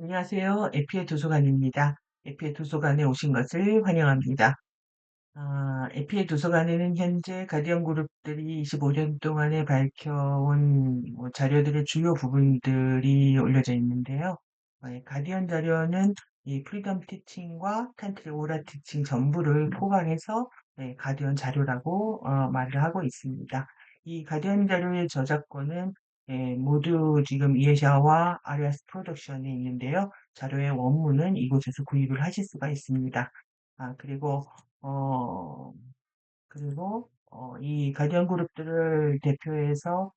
안녕하세요. 에피의 도서관입니다. 에피의 도서관에 오신 것을 환영합니다. 에피의 도서관에는 현재 가디언 그룹들이 25년 동안에 밝혀온 자료들의 주요 부분들이 올려져 있는데요. 가디언 자료는 이 프리덤 티칭과 탄트리 오라 티칭 전부를 포괄해서 가디언 자료라고 말을 하고 있습니다. 이 가디언 자료의 저작권은 모두 지금 이에샤와 아리아스 프로덕션에 있는데요. 자료의 원문은 이곳에서 구입을 하실 수가 있습니다. 아, 그리고 어, 이 가디언 그룹들을 대표해서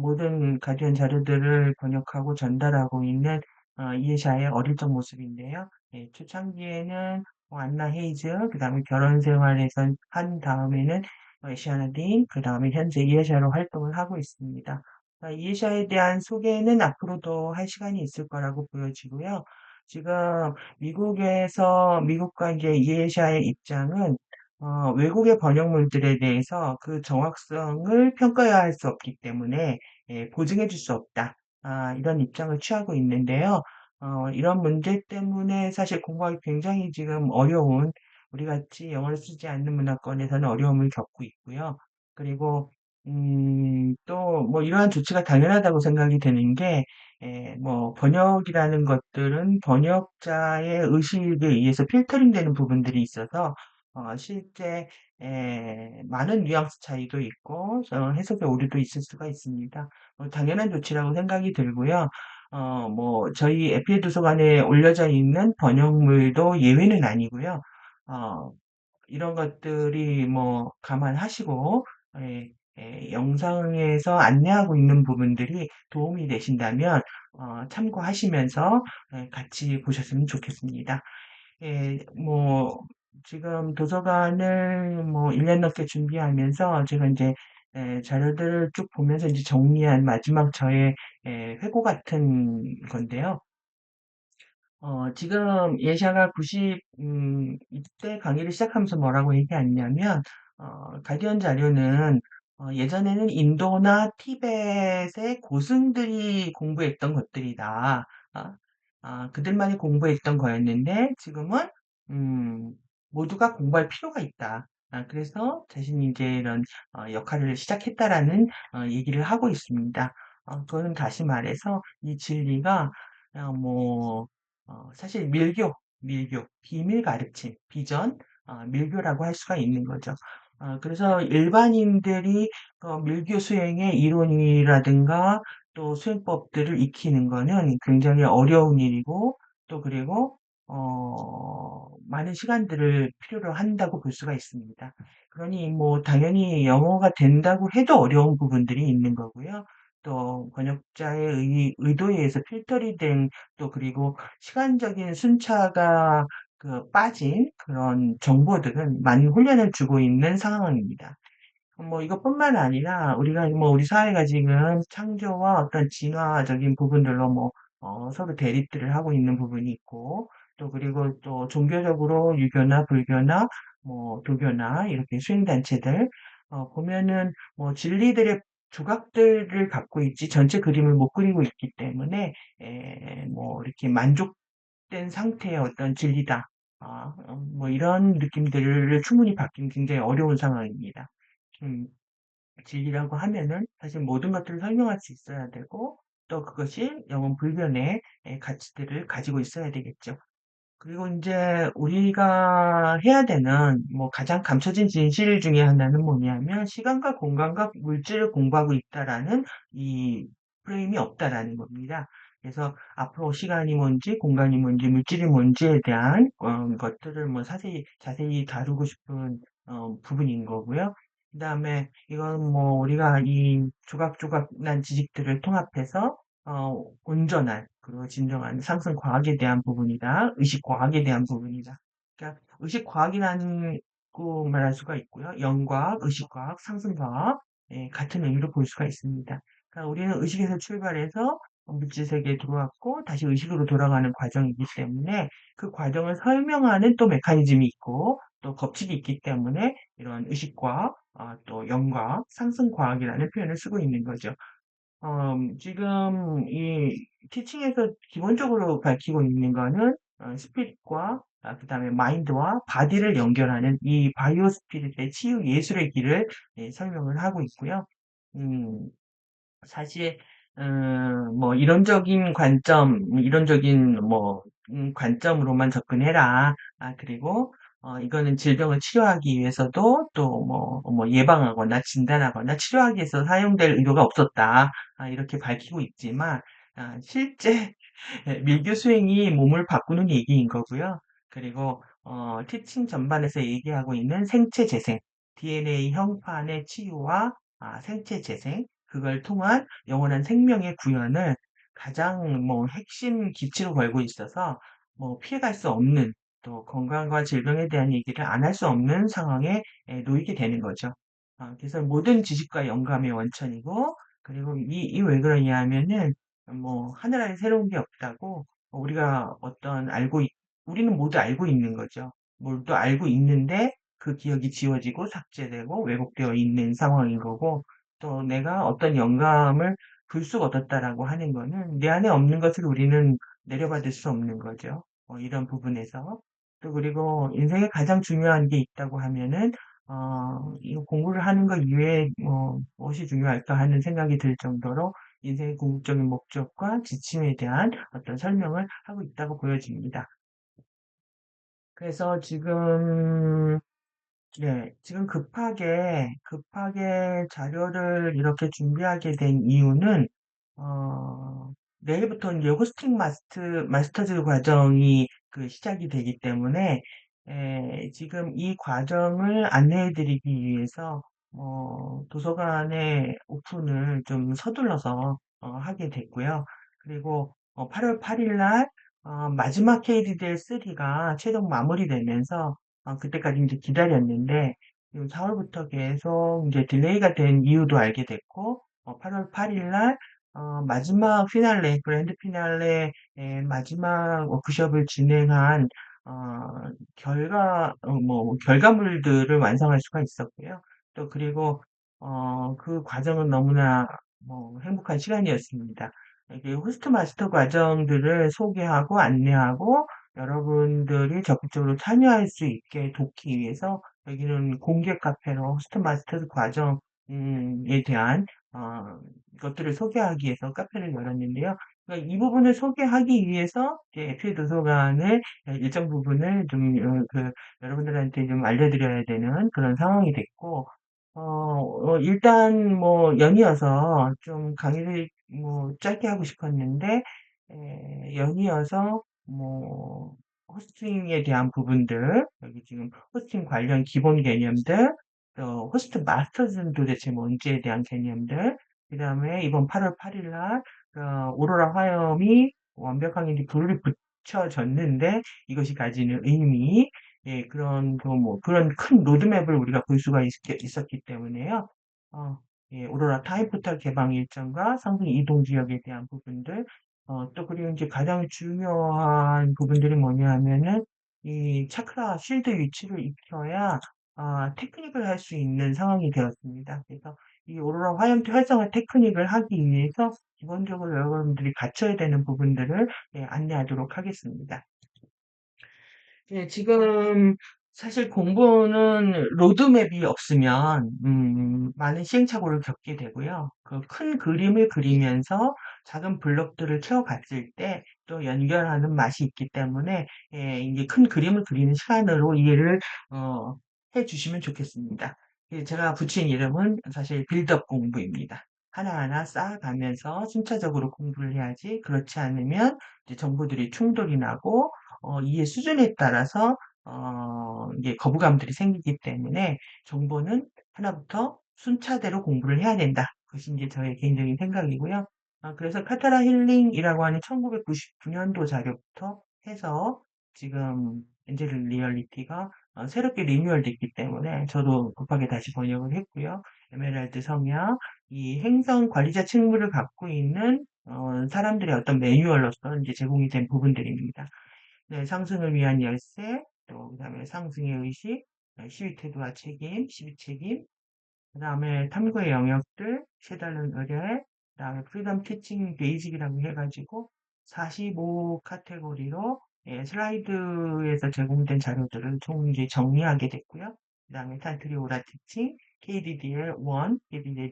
모든 가디언 자료들을 번역하고 전달하고 있는 이해샤의 어릴 적 모습인데요. 초창기에는 안나 헤이즈, 그 다음에 결혼 생활에선 한 다음에는 시아나 딘, 그 다음에 현재 이해샤로 활동을 하고 있습니다. 이해샤에 대한 소개는 앞으로도 할 시간이 있을 거라고 보여지고요. 지금 미국과 이제 이해샤의 입장은 외국의 번역물들에 대해서 그 정확성을 평가해야 할 수 없기 때문에 보증해 줄 수 없다. 이런 입장을 취하고 있는데요. 이런 문제 때문에 사실 공부하기 굉장히 지금 어려운 우리 같이 영어를 쓰지 않는 문화권에서는 어려움을 겪고 있고요. 그리고 또 뭐 이러한 조치가 당연하다고 생각이 드는 게 뭐 번역이라는 것들은 번역자의 의식에 의해서 필터링 되는 부분들이 있어서 실제 많은 뉘앙스 차이도 있고 해석의 오류도 있을 수가 있습니다. 당연한 조치라고 생각이 들고요. 뭐 저희 에피의 도서관에 올려져 있는 번역물도 예외는 아니고요. 어 이런 것들이 뭐 감안하시고 예 영상에서 안내하고 있는 부분들이 도움이 되신다면 참고하시면서 같이 보셨으면 좋겠습니다. 뭐, 지금 도서관을 뭐, 1년 넘게 준비하면서 제가 이제 자료들을 쭉 보면서 이제 정리한 마지막 저의 회고 같은 건데요. 지금 예샤가 이때 강의를 시작하면서 뭐라고 얘기했냐면, 가디언 자료는 예전에는 인도나 티벳의 고승들이 공부했던 것들이다. 어, 그들만이 공부했던 거였는데, 지금은, 음, 모두가 공부할 필요가 있다. 그래서 자신이 이제 이런 역할을 시작했다라는 얘기를 하고 있습니다. 그거는 다시 말해서 이 진리가 뭐 사실 비밀 가르침, 비전, 밀교라고 할 수가 있는 거죠. 그래서 일반인들이 밀교 수행의 이론이라든가 또 수행법들을 익히는 거는 굉장히 어려운 일이고 또 그리고 많은 시간들을 필요로 한다고 볼 수가 있습니다. 그러니 뭐 당연히 영어가 된다고 해도 어려운 부분들이 있는 거고요. 또 번역자의 의도에 의해서 필터리 된 또 그리고 시간적인 순차가 빠진 그런 정보들은 많은 훈련을 주고 있는 상황입니다. 뭐 이것뿐만 아니라 우리 사회가 지금 창조와 어떤 진화적인 부분들로 뭐 서로 대립들을 하고 있는 부분이 있고 또 그리고 또 종교적으로 유교나 불교나 뭐 도교나 이렇게 수행 단체들 보면은 뭐 진리들의 조각들을 갖고 있지 전체 그림을 못 그리고 있기 때문에 뭐 이렇게 만족된 상태의 어떤 진리다. 뭐 이런 느낌들을 충분히 받기는 굉장히 어려운 상황입니다. 음, 진리라고 하면은 사실 모든 것들을 설명할 수 있어야 되고 또 그것이 영혼 불변의 가치들을 가지고 있어야 되겠죠. 그리고 이제 우리가 해야 되는 뭐 가장 감춰진 진실 중에 하나는 뭐냐면 시간과 공간과 물질을 공부하고 있다라는 이 프레임이 없다라는 겁니다. 그래서 앞으로 시간이 뭔지 공간이 뭔지 물질이 뭔지에 대한 것들을 뭐 자세히 다루고 싶은 부분인 거고요. 그다음에 이건 뭐 우리가 이 조각조각난 지식들을 통합해서 온전한 그리고 진정한 상승 과학에 대한 부분이다. 의식 과학에 대한 부분이다. 그러니까 의식 과학이라는 거 말할 수가 있고요. 영과학, 의식 과학, 상승 과학 같은 의미로 볼 수가 있습니다. 그러니까 우리는 의식에서 출발해서 물질 세계에 들어왔고 다시 의식으로 돌아가는 과정이기 때문에 그 과정을 설명하는 또 메커니즘이 있고 또 법칙이 있기 때문에 이런 의식과학, 또 영과학, 상승과학이라는 표현을 쓰고 있는 거죠. 지금 티칭에서 기본적으로 밝히고 있는 거는 스피릿과 그다음에 마인드와 바디를 연결하는 이 바이오 스피릿의 치유 예술의 길을 설명을 하고 있고요. 음, 사실 뭐 이론적인 관점, 이론적인 뭐 관점으로만 접근해라. 그리고 이거는 질병을 치료하기 위해서도 또 뭐 예방하거나 진단하거나 치료하기 위해서 사용될 의도가 없었다. 이렇게 밝히고 있지만 실제 밀교 수행이 몸을 바꾸는 얘기인 거고요. 그리고 티칭 전반에서 얘기하고 있는 생체 재생, DNA 형판의 치유와 생체 재생, 그걸 통한 영원한 생명의 구현을 가장 뭐 핵심 기치로 걸고 있어서 뭐 피해갈 수 없는 또 건강과 질병에 대한 얘기를 안 할 수 없는 상황에 놓이게 되는 거죠. 그래서 모든 지식과 영감의 원천이고 그리고 이 왜 그러냐 하면은 뭐 하늘 아래 새로운 게 없다고 우리가 우리는 모두 알고 있는 거죠. 뭘 또 알고 있는데 그 기억이 지워지고 삭제되고 왜곡되어 있는 상황인 거고 또 내가 어떤 영감을 불쑥 얻었다라고 하는 거는 내 안에 없는 것을 우리는 내려받을 수 없는 거죠. 이런 부분에서. 또 그리고 인생에 가장 중요한 게 있다고 하면은 이 공부를 하는 것 이외에 무엇이 중요할까 하는 생각이 들 정도로 인생의 궁극적인 목적과 지침에 대한 어떤 설명을 하고 있다고 보여집니다. 그래서 지금 급하게 자료를 이렇게 준비하게 된 이유는, 내일부터 이제 호스팅 마스터즈 과정이 시작이 되기 때문에, 지금 이 과정을 안내해 드리기 위해서, 도서관의 오픈을 좀 서둘러서, 하게 됐고요. 그리고, 8월 8일 날, 마지막 KDDL 3가 최종 마무리되면서, 그때까지 이제 기다렸는데, 4월부터 계속 이제 딜레이가 된 이유도 알게 됐고, 8월 8일 날, 마지막 그랜드 피날레, 마지막 워크숍을 진행한, 결과물들을 완성할 수가 있었고요. 또 그리고, 그 과정은 너무나 행복한 시간이었습니다. 이게 호스트 마스터 과정들을 소개하고 안내하고 여러분들이 적극적으로 참여할 수 있게 돕기 위해서 여기는 공개 카페로 호스트 마스터 과정에 대한 것들을 소개하기 위해서 카페를 열었는데요. 그러니까 이 부분을 소개하기 위해서 이제 애플 도서관을 일정 부분을 좀 여러분들한테 좀 알려드려야 되는 그런 상황이 됐고 일단 뭐 연이어서 좀 강의를 뭐 짧게 하고 싶었는데 연이어서 뭐 호스팅에 대한 부분들, 여기 지금 호스팅 관련 기본 개념들, 또 호스트 마스터즈는 도대체 뭔지에 대한 개념들, 그 다음에 이번 8월 8일 날 오로라 화염이 완벽하게 이제 불이 붙여졌는데 이것이 가지는 의미, 그런 큰 로드맵을 우리가 볼 수가 있었기 때문에요. 어, 오로라 타임 포탈 개방 일정과 상승 이동 지역에 대한 부분들, 또 그리고 이제 가장 중요한 부분들이 뭐냐 하면은 이 차크라 쉴드 위치를 익혀야 테크닉을 할 수 있는 상황이 되었습니다. 그래서 이 오로라 화염 활성화 테크닉을 하기 위해서 기본적으로 여러분들이 갖춰야 되는 부분들을 안내하도록 하겠습니다. 지금 사실 공부는 로드맵이 없으면 많은 시행착오를 겪게 되고요. 그 큰 그림을 그리면서 작은 블록들을 채워갔을 때 또 연결하는 맛이 있기 때문에 이제 큰 그림을 그리는 시간으로 이해를 어, 해 주시면 좋겠습니다. 제가 붙인 이름은 사실 빌드업 공부입니다. 하나하나 쌓아가면서 순차적으로 공부를 해야지 그렇지 않으면 이제 정보들이 충돌이 나고 이해 수준에 따라서 이게 거부감들이 생기기 때문에 정보는 하나부터 순차대로 공부를 해야 된다. 그것이 이제 저의 개인적인 생각이고요. 그래서 카타라 힐링이라고 하는 1999년도 자료부터 해서 지금 엔젤 리얼리티가 새롭게 리뉴얼 됐기 때문에 저도 급하게 다시 번역을 했고요. 에메랄드 성약, 이 행성 관리자 책무를 갖고 있는 사람들의 어떤 매뉴얼로서 이제 제공이 된 부분들입니다. 네, 상승을 위한 열쇠, 또 그다음에 상승의 의식, 시위 태도와 책임, 시비 책임, 그다음에 탐구의 영역들, 세달는 의뢰, 그다음에 프리덤 티칭 베이직이라고 해가지고 45 카테고리로 예, 슬라이드에서 제공된 자료들을 총 이제 정리하게 됐고요. 그다음에 탄트리 오라 티칭, KDDL 1, KDDL 2,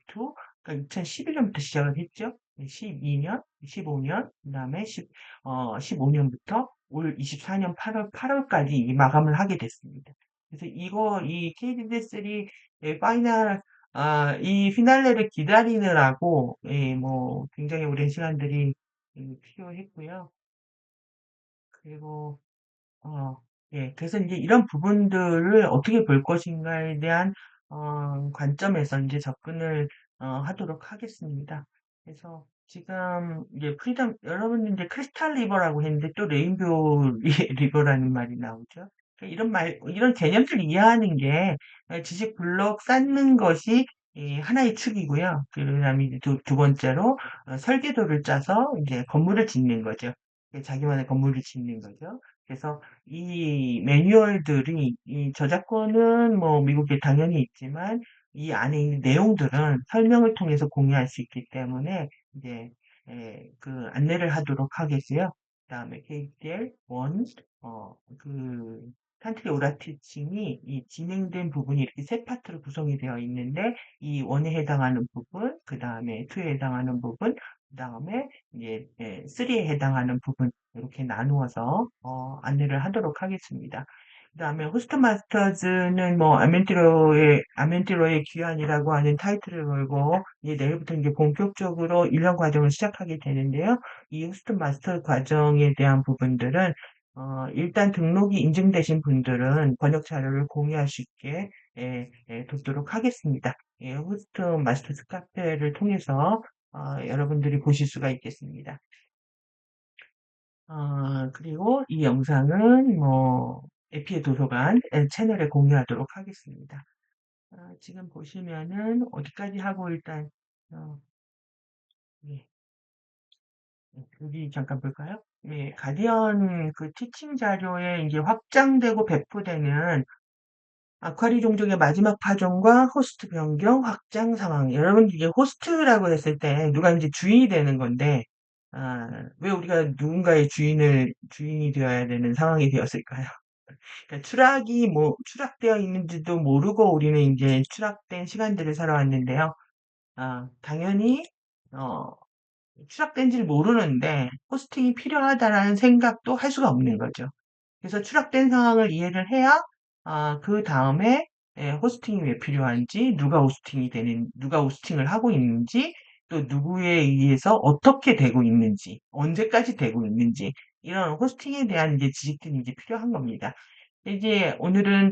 그러니까 2011년부터 시작을 했죠. 12년, 15년, 그다음에 15년부터 올 24년 8월까지 마감을 하게 됐습니다. 그래서 이 KDD3 파이널 이 피날레를 기다리느라고, 예, 뭐, 굉장히 오랜 시간들이 필요했고요. 그리고, 어, 예, 그래서 이제 이런 부분들을 어떻게 볼 것인가에 대한, 관점에서 이제 접근을, 하도록 하겠습니다. 그래서 지금 이제 프리덤, 여러분 이제 크리스탈 리버라고 했는데 또 레인보우 리버라는 말이 나오죠. 그러니까 이런 개념들 이해하는 게 지식 블록 쌓는 것이 하나의 축이고요. 그 다음에 이제 두 번째로 설계도를 짜서 이제 건물을 짓는 거죠. 자기만의 건물을 짓는 거죠. 그래서 이 매뉴얼들이 이 저작권은 뭐 미국에 당연히 있지만 이 안에 있는 내용들은 설명을 통해서 공유할 수 있기 때문에 이제 그 안내를 하도록 하겠고요. 그다음에 KDL 1, 그 탄트리 오라 티칭이 이 진행된 부분이 이렇게 세 파트로 구성이 되어 있는데 이 1에 해당하는 부분, 그 다음에 2에 해당하는 부분, 그 다음에 이제 3에 해당하는 부분 이렇게 나누어서 안내를 하도록 하겠습니다. 그다음에 호스트 마스터즈는 뭐 아멘티로의 귀환이라고 하는 타이틀을 걸고 이제 내일부터 이제 본격적으로 1년 과정을 시작하게 되는데요. 이 호스트 마스터 과정에 대한 부분들은 일단 등록이 인증되신 분들은 번역 자료를 공유할 수 있게 돕도록 하겠습니다. 예, 호스트 마스터즈 카페를 통해서 여러분들이 보실 수가 있겠습니다. 그리고 이 영상은 뭐 에피의 도서관 채널에 공유하도록 하겠습니다. 지금 보시면은 어디까지 하고 일단 어, 예, 여기 잠깐 볼까요? 예, 가디언 그 티칭 자료에 이제 확장되고 배포되는 아쿠아리 종족의 마지막 파종과 호스트 변경 확장 상황. 여러분 이게 호스트라고 했을 때 누가 이제 주인이 되는 건데 왜 우리가 누군가의 주인이 되어야 되는 상황이 되었을까요? 그러니까 추락되어 있는지도 모르고 우리는 이제 추락된 시간들을 살아왔는데요. 당연히, 어, 추락된지를 모르는데 호스팅이 필요하다라는 생각도 할 수가 없는 거죠. 그래서 추락된 상황을 이해를 해야 그 다음에 호스팅이 왜 필요한지, 누가 호스팅을 하고 있는지, 또 누구에 의해서 어떻게 되고 있는지, 언제까지 되고 있는지 이런 호스팅에 대한 이제 지식들이 이제 필요한 겁니다. 이제 오늘은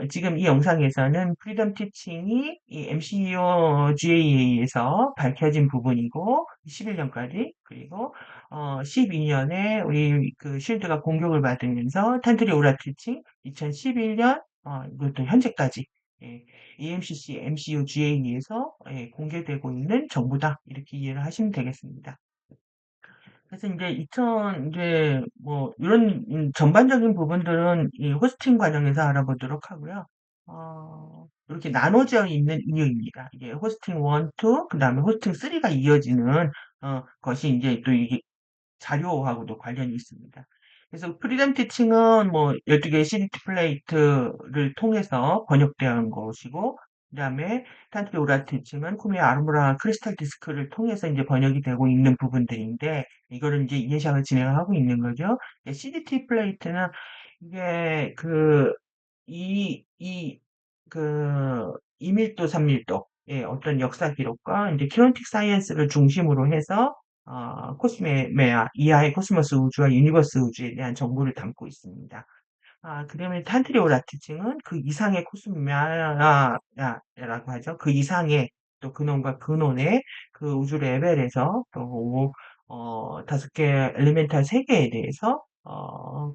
지금 이 영상에서는 프리덤 티칭이 이 MCO GA에서 밝혀진 부분이고 11년까지 그리고 12년에 우리 그 쉴드가 공격을 받으면서 탄트리 오라 티칭 2011년 이것도 현재까지 예, EMCC, MCU GA에서 공개되고 있는 정보다 이렇게 이해를 하시면 되겠습니다. 그래서 이제 이제 뭐 이런 전반적인 부분들은 이 호스팅 과정에서 알아보도록 하고요. 이렇게 나눠져 있는 이유입니다. 이게 호스팅 1, 2, 그 다음에 호스팅 3가 이어지는 것이 이제 또 이게 자료하고도 관련이 있습니다. 그래서 프리덤 티칭은 뭐 12개의 CD 플레이트를 통해서 번역되어 것이고, 그 다음에 탄트리 오라 티칭은 쿠미야 아르모라 크리스탈 디스크를 통해서 이제 번역이 되고 있는 부분들인데, 이거를 이제 이해작을 진행하고 있는 거죠. CDT 플레이트는 이게 이, 그, 2밀도, 3밀도, 의 어떤 역사 기록과 이제 키네틱 사이언스를 중심으로 해서 코스메아, 이하의 코스모스 우주와 유니버스 우주에 대한 정보를 담고 있습니다. 그다음에 탄트리오 라티칭은 그 이상의 코스메아라고 하죠. 그 이상의 또 근원과 근원의 그 우주 레벨에서 또 5개 엘리멘탈 세계에 대해서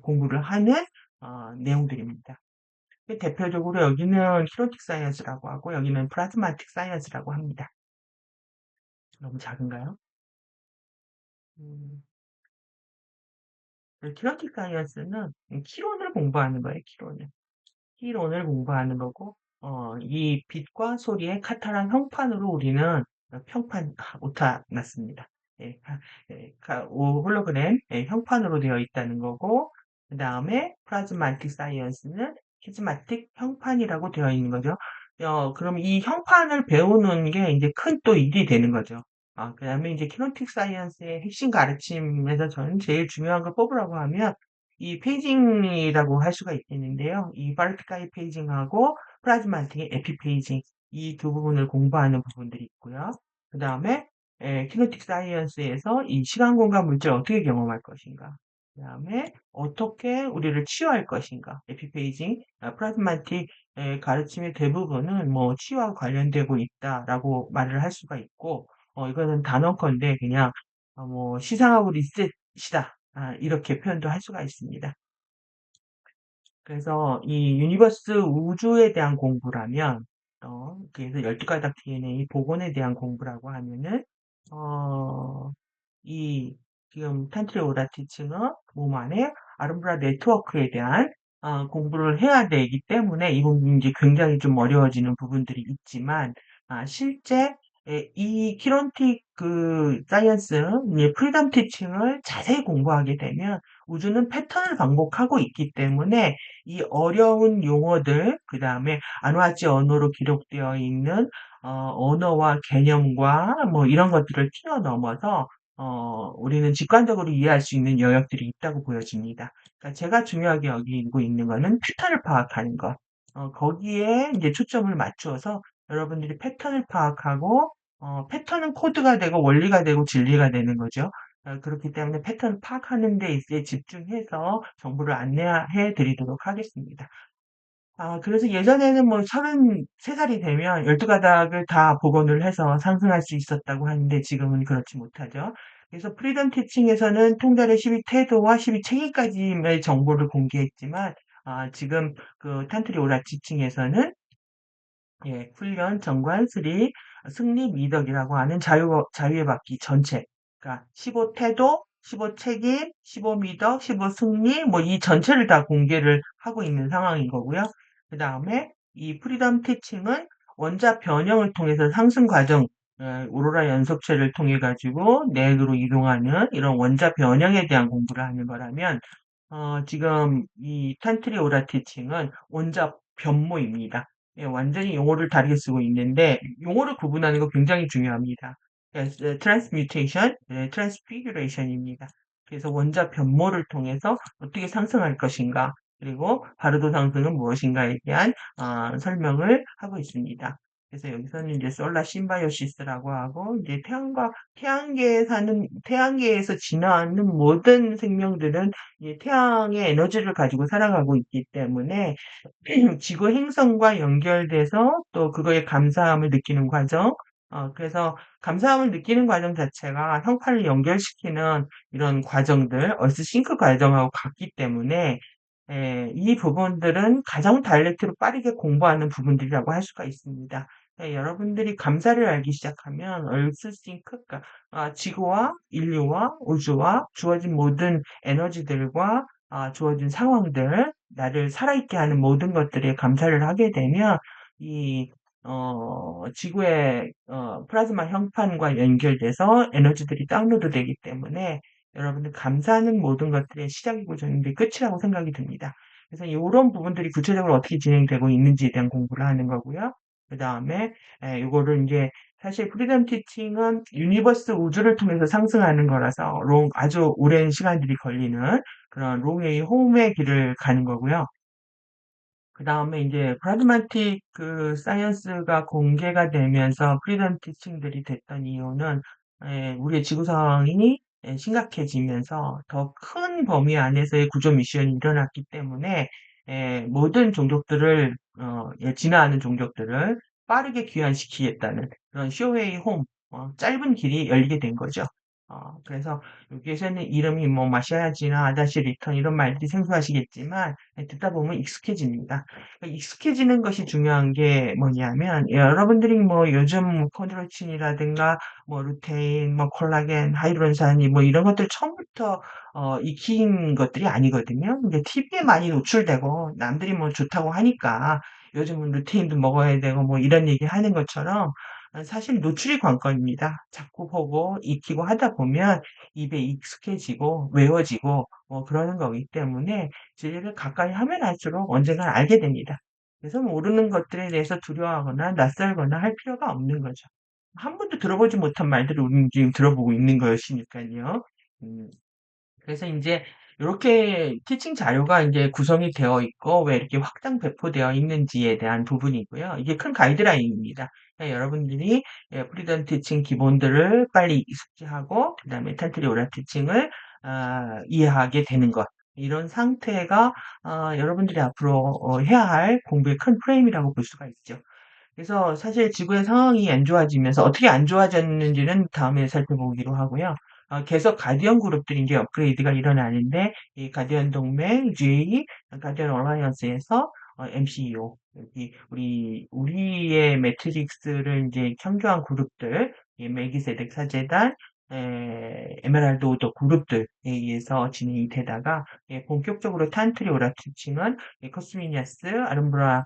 공부를 하는 내용들입니다. 대표적으로 여기는 키네틱 사이언스라고 하고 여기는 플라즈마틱 사이언스라고 합니다. 너무 작은가요? 음, 키네틱 사이언스는 키론을 공부하는 거예요, 키론을. 키론을 공부하는 거고, 이 빛과 소리의 카타란 형판으로 우리는 평판 오타 났습니다. 예. 홀로그램 형판으로 되어 있다는 거고 그다음에 프라즈마틱 사이언스는 키즈마틱 형판이라고 되어 있는 거죠. 그럼 이 형판을 배우는 게 이제 큰 또 일이 되는 거죠. 그다음에 이제 키네틱 사이언스의 핵심 가르침에서 저는 제일 중요한 걸 뽑으라고 하면 이 페이징이라고 할 수가 있겠는데요. 이 바르티카이 페이징하고 프라즈마틱의 에피 페이징 이 두 부분을 공부하는 부분들이 있고요. 그다음에 키네틱 사이언스에서 이 시간, 공간, 물질을 어떻게 경험할 것인가. 그다음에 어떻게 우리를 치유할 것인가. 에피페이징, 프라즈마틱 가르침의 대부분은 뭐 치유와 관련되고 있다라고 말을 할 수가 있고, 이거는 단언컨대 그냥 뭐 시상하고 리셋이다. 이렇게 표현도 할 수가 있습니다. 그래서 이 유니버스 우주에 대한 공부라면, 그래서 12가닥 DNA 복원에 대한 공부라고 하면은, 어, 이 지금 탄트리 오다 티칭은 몸 안에 아름브라 네트워크에 대한 공부를 해야 되기 때문에 이 부분이 이제 굉장히 좀 어려워지는 부분들이 있지만 실제 이 키론틱 그 사이언스 프리덤 티칭을 자세히 공부하게 되면 우주는 패턴을 반복하고 있기 때문에 이 어려운 용어들 그다음에 안와지 언어로 기록되어 있는 언어와 개념과 뭐 이런 것들을 뛰어넘어서 우리는 직관적으로 이해할 수 있는 영역들이 있다고 보여집니다. 그러니까 제가 중요하게 여기고 있는 거는 패턴을 파악하는 것. 거기에 이제 초점을 맞추어서 여러분들이 패턴을 파악하고, 패턴은 코드가 되고 원리가 되고 진리가 되는 거죠. 그렇기 때문에 패턴 파악하는 데 이제 집중해서 정보를 안내해 드리도록 하겠습니다. 그래서 예전에는 뭐 33살이 되면 12가닥을 다 복원을 해서 상승할 수 있었다고 하는데 지금은 그렇지 못하죠. 그래서 프리덤 티칭에서는 통달의 12태도와 12체계까지의 정보를 공개했지만, 지금 그 탄트리 오라 티칭에서는 예, 훈련, 정관, 수리, 승리, 미덕이라고 하는 자유의 바퀴 전체. 그러니까 15태도, 15책임, 15미덕, 15승리, 뭐 이 전체를 다 공개를 하고 있는 상황인 거고요. 그 다음에 이 프리덤 티칭은 원자 변형을 통해서 상승 과정, 오로라 연속체를 통해 가지고 내으로 이동하는 이런 원자 변형에 대한 공부를 하는 거라면, 지금 이 탄트리 오라 티칭은 원자 변모입니다. 예, 완전히 용어를 다르게 쓰고 있는데 용어를 구분하는 거 굉장히 중요합니다. 트랜스뮤테이션, 트랜스피규레이션입니다. 그래서 원자 변모를 통해서 어떻게 상승할 것인가, 그리고 바르도 상승은 무엇인가에 대한 설명을 하고 있습니다. 그래서 여기서는 이제 솔라 심바요시스라고 하고 이제 태양계에서 진화하는 모든 생명들은 이 태양의 에너지를 가지고 살아가고 있기 때문에 지구 행성과 연결돼서 또 그거에 감사함을 느끼는 과정, 그래서 감사함을 느끼는 과정 자체가 형판을 연결시키는 이런 과정들, 얼스싱크 과정하고 같기 때문에 이 부분들은 가장 다이렉트로 빠르게 공부하는 부분들이라고 할 수가 있습니다. 여러분들이 감사를 알기 시작하면 얼스싱크, 그러니까 지구와 인류와 우주와 주어진 모든 에너지들과 주어진 상황들, 나를 살아있게 하는 모든 것들에 감사를 하게 되면, 이, 지구의, 플라즈마 형판과 연결돼서 에너지들이 다운로드 되기 때문에 여러분들 감사하는 모든 것들의 시작이고 저는데 끝이라고 생각이 듭니다. 그래서 이런 부분들이 구체적으로 어떻게 진행되고 있는지에 대한 공부를 하는 거고요. 그 다음에, 이거를 이제 사실 프리덤 티칭은 유니버스 우주를 통해서 상승하는 거라서 아주 오랜 시간들이 걸리는 그런 롱웨이 홈의 길을 가는 거고요. 그 다음에 이제 프라그마틱 그 사이언스가 공개가 되면서 프리덤 티칭들이 됐던 이유는 우리의 지구 상황이 심각해지면서 더 큰 범위 안에서의 구조 미션이 일어났기 때문에 모든 종족들을 진화하는 종족들을 빠르게 귀환시키겠다는 그런 쇼웨이 홈 짧은 길이 열리게 된 거죠. 그래서 여기에서는 이름이 뭐 마샤야지나 아다시 리턴 이런 말들이 생소하시겠지만 듣다 보면 익숙해집니다. 그러니까 익숙해지는 것이 중요한 게 뭐냐면 여러분들이 뭐 요즘 콘드로친이라든가 뭐 루테인, 뭐 콜라겐, 하이드론산이 뭐 이런 것들 처음부터 익힌 것들이 아니거든요. 근데 TV에 많이 노출되고 남들이 뭐 좋다고 하니까 요즘은 루테인도 먹어야 되고 뭐 이런 얘기 하는 것처럼 사실 노출이 관건입니다. 자꾸 보고 익히고 하다 보면 입에 익숙해지고 외워지고 뭐 그러는 거기 때문에 진리를 가까이 하면 할수록 언젠간 알게 됩니다. 그래서 모르는 것들에 대해서 두려워하거나 낯설거나 할 필요가 없는 거죠. 한 번도 들어보지 못한 말들을 우리는 지금 들어보고 있는 것이니까요. 음. 그래서 인제 요렇게 티칭 자료가 인제 구성이 되어 있고 왜 이렇게 확장 배포되어 있는지에 대한 부분이고요. 이게 큰 가이드라인입니다. 그러니까 여러분들이 프리덤 티칭 기본들을 빨리 익숙지하고 그다음에 텐트리 오ral 티칭을 이해하게 되는 것. 이런 상태가 여러분들이 앞으로 해야 할 공부의 큰 프레임이라고 볼 수가 있죠. 그래서 사실 지구의 상황이 안 좋아지면서 어떻게 안 좋아졌는지는 다음에 살펴보기로 하고요. 계속 가디언 그룹들이 인제 업그레이드가 일어나는데 이 가디언 동맹, GA, 가디언 얼라이언스에서 MCEO 여기 우리의 매트릭스를 인제 창조한 그룹들, 이 멜기세덱 사제단, 에메랄드 오더 그룹들에 의해서 진행이 되다가 본격적으로 탄트리 오라 티칭은 코스미니아스, 아름브라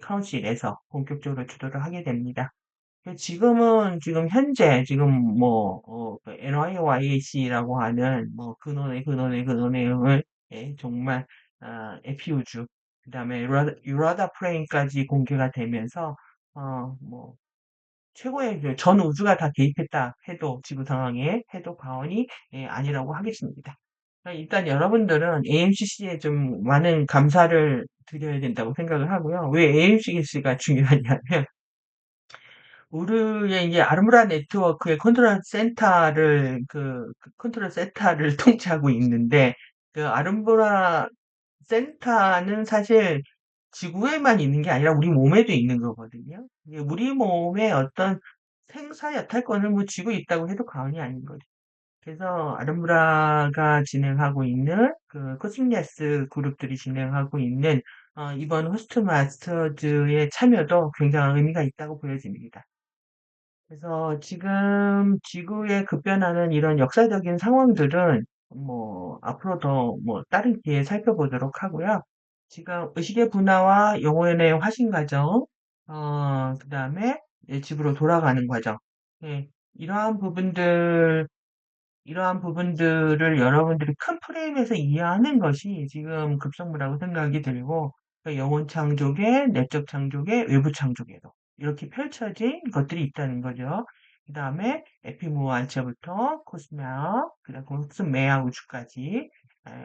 카운실에서 본격적으로 주도를 하게 됩니다. 지금 현재 지금 뭐 그 NYYAC라고 하는 뭐 근원의 을 정말 에피 우주 그다음에 유라다 프레임까지 공개가 되면서 뭐 최고의 전 우주가 다 개입했다 해도 지구 상황에 해도 과언이 아니라고 하겠습니다. 일단 여러분들은 AMCC에 좀 많은 감사를 드려야 된다고 생각을 하고요. 왜 AMCC가 중요하냐면 우리의 이제 아르무라 네트워크의 컨트롤 센터를 통치하고 있는데 그 아르무라 센터는 사실 지구에만 있는 게 아니라 우리 몸에도 있는 거거든요. 이게 우리 몸의 어떤 생사 여탈권을 뭐 쥐고 있다고 해도 과언이 아닌 거죠. 그래서 아름브라가 진행하고 있는 그 코스미아스 그룹들이 진행하고 있는 이번 호스트 마스터즈의 참여도 굉장한 의미가 있다고 보여집니다. 그래서 지금 지구에 급변하는 이런 역사적인 상황들은 뭐 앞으로도 뭐 다른 기회에 살펴보도록 하고요. 지금 의식의 분화와 영혼의 화신 과정, 그다음에 지구로 돌아가는 과정. 예, 이러한 부분들 이러한 부분들을 여러분들이 큰 프레임에서 이해하는 것이 지금 급선무라고 생각이 들고 영혼 창조계, 내적 창조계, 외부 창조계로 이렇게 펼쳐진 것들이 있다는 거죠. 그 다음에 에피무한체부터 코스메아, 그다음 코스메아 우주까지,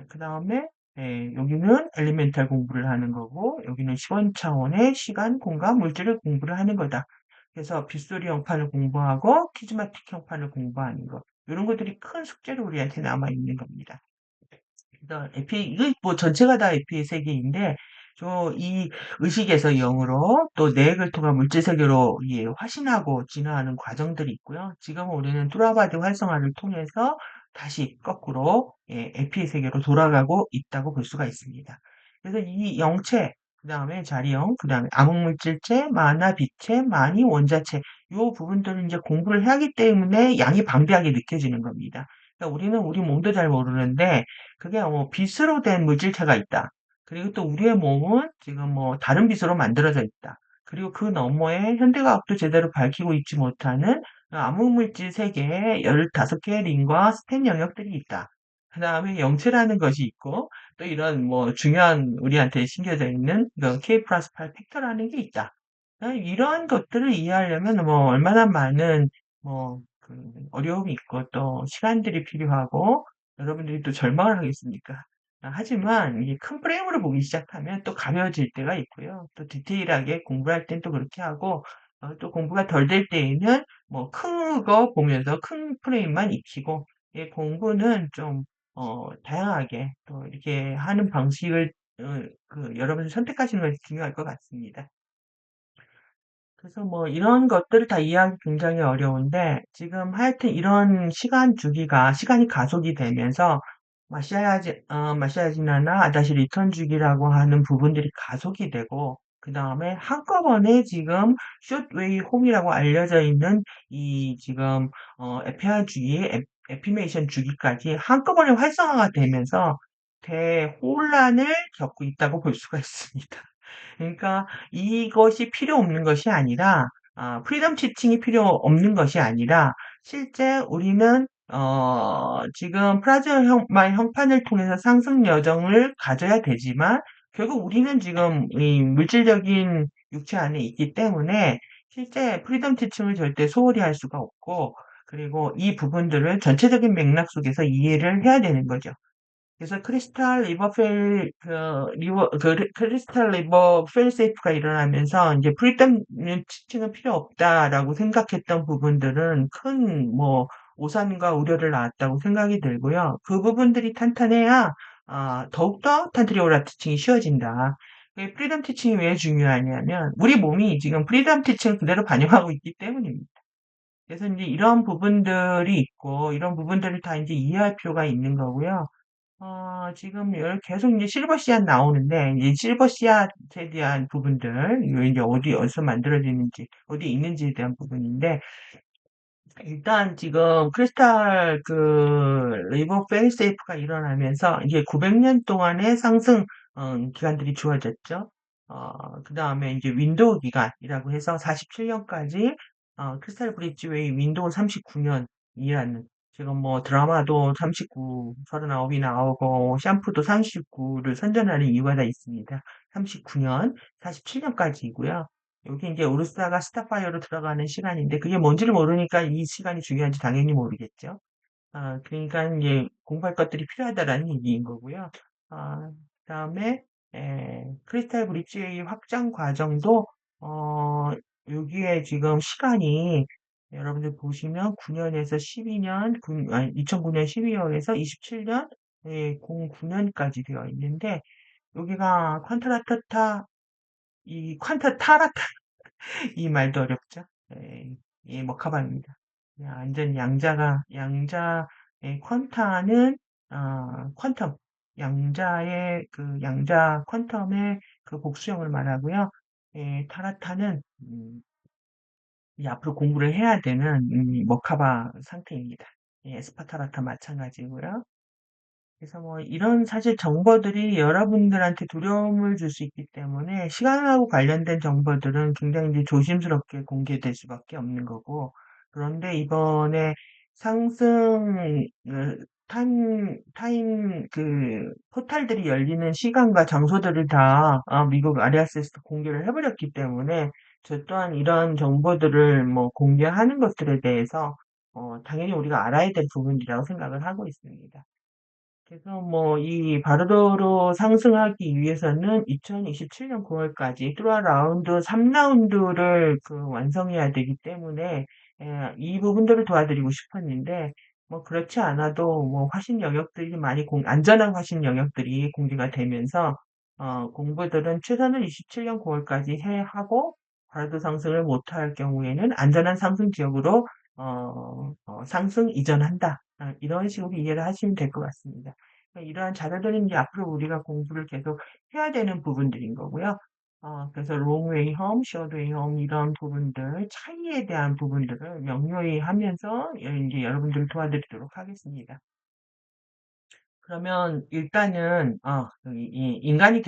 그 다음에 여기는 엘리멘탈 공부를 하는 거고 여기는 시원 차원의 시간, 공간, 물질을 공부를 하는 거다. 그래서 빗소리 형판을 공부하고 키즈마틱 형판을 공부하는 것. 이런 것들이 큰 숙제로 우리한테 남아 있는 겁니다. 그래서 에피 이거 뭐 전체가 다 에피의 세계인데 이 의식에서 영으로 또 내액을 통한 물질 세계로 화신하고 진화하는 과정들이 있고요. 지금 우리는 뚜라바드 활성화를 통해서 다시 거꾸로 에피의 세계로 돌아가고 있다고 볼 수가 있습니다. 그래서 이 영체, 그다음에 자리형, 그다음에 암흑물질체, 만화, 빛체, 만이, 원자체 요 부분들을 이제 공부를 하기 때문에 양이 방대하게 느껴지는 겁니다. 그러니까 우리는 우리 몸도 잘 모르는데 그게 뭐 빛으로 된 물질체가 있다. 그리고 또 우리의 몸은 지금 뭐 다른 빛으로 만들어져 있다. 그리고 그 너머에 현대과학도 제대로 밝히고 있지 못하는 암흑물질 세계에 15개의 링과 스텐 영역들이 있다. 그 다음에 영체라는 것이 있고 또 이런 뭐 중요한 우리한테 심겨져 있는 그 K 플러스 8 팩터라는 게 있다. 이러한 것들을 이해하려면 뭐 얼마나 많은 어려움이 있고 또 시간들이 필요하고 여러분들이 또 절망을 하겠습니까? 하지만 이게 큰 프레임으로 보기 시작하면 또 가벼워질 때가 있고요. 또 디테일하게 공부할 땐 또 그렇게 하고 또 공부가 덜 될 때에는 뭐 큰 거 보면서 큰 프레임만 익히고 공부는 좀 다양하게 또 이렇게 하는 방식을 여러분이 선택하시는 것이 중요할 것 같습니다. 그래서 뭐 이런 것들을 다 이해하기 굉장히 어려운데 지금 하여튼 이런 시간 주기가 시간이 가속이 되면서 마시아지나나 아다시 리턴 주기라고 하는 부분들이 가속이 되고 그다음에 한꺼번에 지금 숏웨이 홈이라고 알려져 있는 이 지금 에페아 주기, 에피메이션 주기까지 한꺼번에 활성화가 되면서 대혼란을 겪고 있다고 볼 수가 있습니다. 그러니까 이것이 필요 없는 것이 아니라 프리덤 티칭이 필요 없는 것이 아니라 실제 우리는 지금 프라즈마의 형판을 통해서 상승 여정을 가져야 되지만 결국 우리는 지금 이 물질적인 육체 안에 있기 때문에 실제 프리덤 티칭을 절대 소홀히 할 수가 없고 그리고 이 부분들을 전체적인 맥락 속에서 이해를 해야 되는 거죠. 그래서 크리스탈 리버 페일세이프가 일어나면서 이제 프리덤 티칭은 필요 없다라고 생각했던 부분들은 큰 뭐 오산과 우려를 낳았다고 생각이 들고요. 그 부분들이 탄탄해야 더욱더 탄트리오라 티칭이 쉬워진다. 프리덤 티칭이 왜 중요하냐면 우리 몸이 지금 프리덤 티칭을 그대로 반영하고 있기 때문입니다. 그래서 이제 이런 부분들이 있고 이런 부분들을 다 이제 이해할 필요가 있는 거고요. 지금 계속 이제 실버 씨앗 나오는데, 이 실버 씨앗에 대한 부분들, 이거 이제 어디서 만들어지는지, 어디에 있는지에 대한 부분인데, 일단 지금 크리스탈 리버 페이세이프가 일어나면서 이제 900년 동안의 상승 기간들이 주어졌죠. 그 다음에 이제 윈도우 기간이라고 해서 47년까지 크리스탈 브릿지웨이 윈도우 39년이라는 지금 뭐 드라마도 39, 39이 나오고 샴푸도 39를 선전하는 이유가 다 있습니다. 39년, 47년까지이고요. 여기 이제 우르사가 스타파이어로 들어가는 시간인데 그게 뭔지를 모르니까 이 시간이 중요한지 당연히 모르겠죠. 그러니까 이제 공부할 것들이 필요하다라는 얘기인 거고요. 그다음에 크리스탈 브릿지의 확장 과정도 어, 여기에 지금 시간이 여러분들 보시면 9년에서 12년, 2009년 12월에서 27년, 09년까지 되어 있는데 여기가 이 퀀타타라 이 말도 어렵죠. 예, 예, 머카바입니다. 완전 양자의 퀀타는, 퀀텀, 양자 퀀텀의 그 복수형을 말하고요. 예, 타라타는, 이 앞으로 공부를 해야 되는, 머카바 상태입니다. 예, 에스파타라타 마찬가지고요. 그래서 뭐 이런 사실 정보들이 여러분들한테 두려움을 줄 수 있기 때문에 시간하고 관련된 정보들은 굉장히 이제 조심스럽게 공개될 수밖에 없는 거고 그런데 이번에 상승 타임 포탈들이 열리는 시간과 장소들을 다 미국 아리아스에서 공개를 해버렸기 때문에 저 또한 이런 정보들을 뭐 공개하는 것들에 대해서 당연히 우리가 알아야 될 부분이라고 생각을 하고 있습니다. 그래서 뭐 이 바로도로 상승하기 위해서는 2027년 9월까지 뚜아 라운드 3라운드를 완성해야 되기 때문에 이 부분들을 도와드리고 싶었는데 뭐 그렇지 않아도 뭐 화신 영역들이 안전한 화신 영역들이 공개가 되면서 공부들은 최선을 27년 9월까지 하고 바로도 상승을 못할 경우에는 안전한 상승 지역으로 상승 이전한다. 이런 식으로 이해를 하시면 될 것 같습니다. 그러니까 이러한 자료들은 이제 앞으로 우리가 공부를 계속 해야 되는 부분들인 거고요. 그래서 롱웨이 홈, 숏웨이 홈 이런 부분들, 차이에 대한 부분들을 명료히 하면서 이제 여러분들을 도와드리도록 하겠습니다. 그러면 일단은 인간이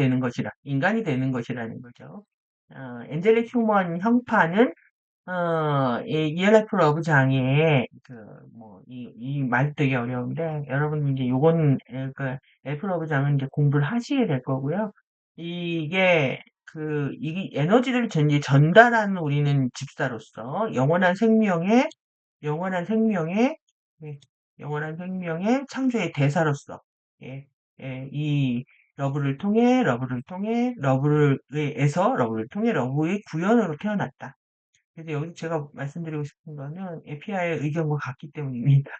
되는 것이라는 거죠. 엔젤릭 휴먼 형파는 이 ELF 러브 장애, 이 말 되게 어려운데, 여러분 이제 엘프 러브 장은 이제 공부를 하시게 될 거고요. 이게, 이 에너지를 이제 전달하는 우리는 집사로서, 영원한 생명의, 예, 영원한 생명의 창조의 대사로서, 예, 이 러브를 통해 러브의 구현으로 태어났다. 그래서 여기서 제가 말씀드리고 싶은 거는 에피아의 의견과 같기 때문입니다.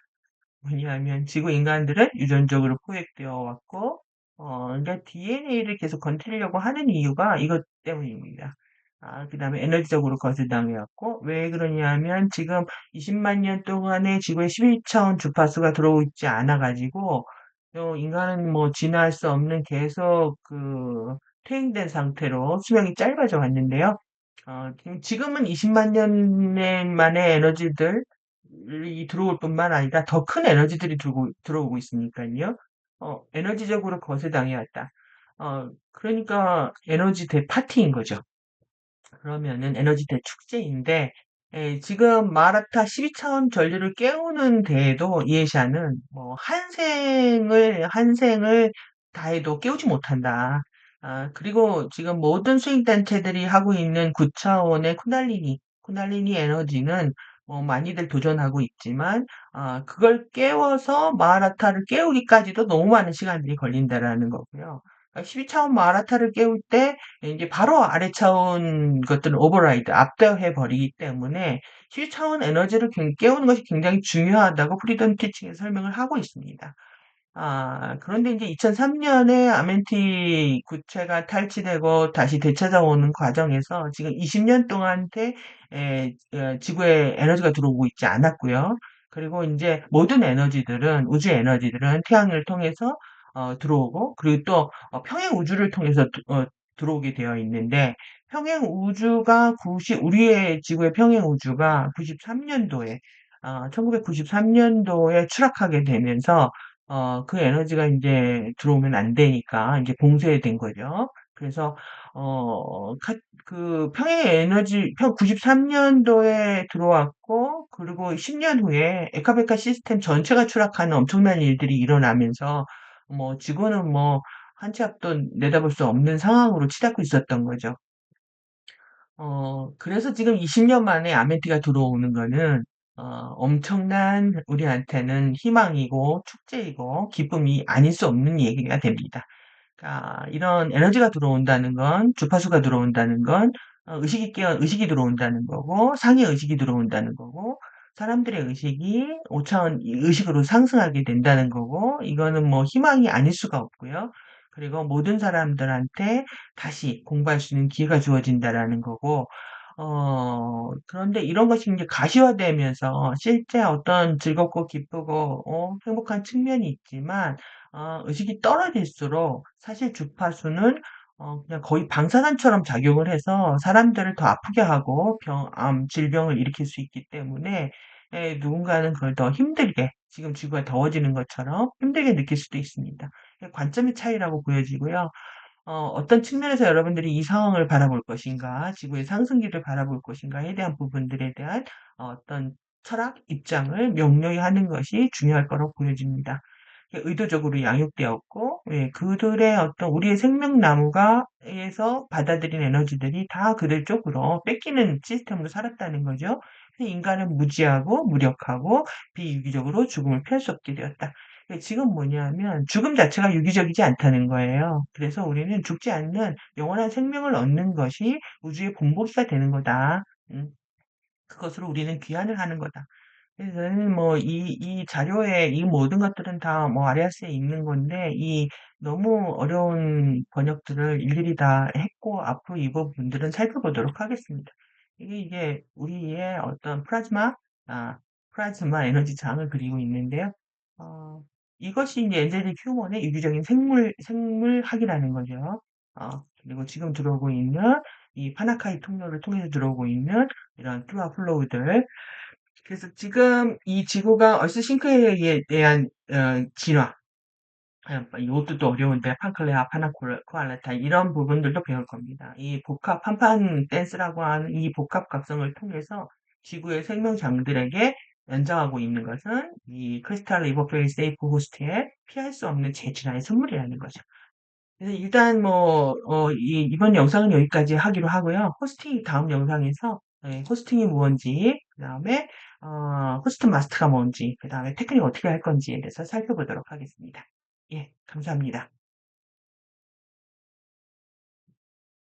왜냐하면 지구 인간들은 유전적으로 포획되어 왔고, 그러니까 DNA를 계속 건드리려고 하는 이유가 이것 때문입니다. 그 다음에 에너지적으로 거슬당해왔고, 왜 그러냐면 지금 20만 년 동안에 지구에 11차원 주파수가 들어오고 있지 않아가지고, 인간은 뭐 진화할 수 없는 계속 퇴행된 상태로 수명이 짧아져 왔는데요. 지금은 20만 년 만의 에너지들이 들어올 뿐만 아니라 더 큰 에너지들이 들어오고 있으니까요. 에너지적으로 거세당해왔다. 그러니까 에너지 대 파티인 거죠. 그러면은 에너지 대 축제인데 예, 지금 마라타 12차원 전류를 깨우는 데에도 이에샤는 뭐 한생을 다해도 깨우지 못한다. 그리고 지금 모든 수익단체들이 하고 있는 9차원의 쿠날리니 에너지는 뭐 많이들 도전하고 있지만, 그걸 깨워서 마라타를 깨우기까지도 너무 많은 시간들이 걸린다라는 거고요. 12차원 마라타를 깨울 때 이제 바로 아래 차원 것들은 오버라이드, 압도해 버리기 때문에 7차원 에너지를 깨우는 것이 굉장히 중요하다고 프리덤 티칭에서 설명을 하고 있습니다. 그런데 이제 2003년에 아멘티 구체가 탈취되고 다시 되찾아오는 과정에서 지금 20년 동안테 지구에 에너지가 들어오고 있지 않았고요. 그리고 이제 모든 에너지들은, 우주 에너지들은 태양을 통해서 들어오고, 그리고 또 평행 우주를 통해서 들어오게 되어 있는데, 우리의 지구의 평행 우주가 1993년도에 추락하게 되면서 그 에너지가 이제 들어오면 안 되니까 이제 봉쇄된 거죠. 그래서 그 평행 에너지 93년도에 들어왔고, 그리고 10년 후에 에카베카 시스템 전체가 추락하는 엄청난 일들이 일어나면서 뭐 지구는 뭐 한 치 앞도 내다볼 수 없는 상황으로 치닫고 있었던 거죠. 그래서 지금 20년 만에 아멘티가 들어오는 거는 엄청난 우리한테는 희망이고 축제이고 기쁨이 아닐 수 없는 얘기가 됩니다. 그러니까 이런 에너지가 들어온다는 건, 주파수가 들어온다는 건 의식이 들어온다는 거고, 상위 의식이 들어온다는 거고, 사람들의 의식이 5차원 의식으로 상승하게 된다는 거고, 이거는 뭐 희망이 아닐 수가 없고요. 그리고 모든 사람들한테 다시 공부할 수 있는 기회가 주어진다라는 거고, 그런데 이런 것이 이제 가시화되면서 실제 어떤 즐겁고 기쁘고 행복한 측면이 있지만, 의식이 떨어질수록 사실 주파수는 그냥 거의 방사선처럼 작용을 해서 사람들을 더 아프게 하고 질병을 일으킬 수 있기 때문에, 누군가는 그걸 더 힘들게, 지금 지구가 더워지는 것처럼 힘들게 느낄 수도 있습니다. 관점의 차이라고 보여지고요. 어떤 측면에서 여러분들이 이 상황을 바라볼 것인가, 지구의 상승기를 바라볼 것인가에 대한 부분들에 대한 어떤 철학, 입장을 명료히 하는 것이 중요할 거라고 보여집니다. 의도적으로 양육되었고, 예, 그들의 어떤 우리의 생명나무가에서 받아들인 에너지들이 다 그들 쪽으로 뺏기는 시스템으로 살았다는 거죠. 그래서 인간은 무지하고 무력하고 비유기적으로 죽음을 피할 수 없게 되었다. 지금 뭐냐면 죽음 자체가 유기적이지 않다는 거예요. 그래서 우리는 죽지 않는 영원한 생명을 얻는 것이 우주의 본보기가 되는 거다. 그것으로 우리는 귀환을 하는 거다. 그래서 저는 뭐 이 자료에 이 모든 것들은 다 뭐 아리아스에 있는 건데, 이 너무 어려운 번역들을 일일이 다 했고 앞으로 이 부분들은 살펴보도록 하겠습니다. 이게 우리의 어떤 아, 플라즈마 에너지 장을 그리고 있는데요. 어, 이것이 이제 엔젤릭 휴먼의 유기적인 생물학이라는 거죠. 그리고 지금 들어오고 있는 이 파나카이 통로를 통해서 들어오고 있는 이런 뚜아 플로우들, 그래서 지금 이 지구가 얼스 싱크에 대한 진화, 이것도 또 어려운데 판클레아, 코알라타 이런 부분들도 배울 겁니다. 이 복합 판판 댄스라고 하는 이 복합 각성을 통해서 지구의 생명장들에게 연장하고 있는 것은 이 크리스탈 리버페이 세이프 호스트의 피할 수 없는 제진화의 선물이라는 거죠. 그래서 일단 뭐 이번 영상은 여기까지 하기로 하고요. 다음 영상에서 호스팅이 뭔지, 그다음에 호스트 마스터가 뭔지, 그다음에 테크닉 어떻게 할 건지에 대해서 살펴보도록 하겠습니다. 예, 감사합니다.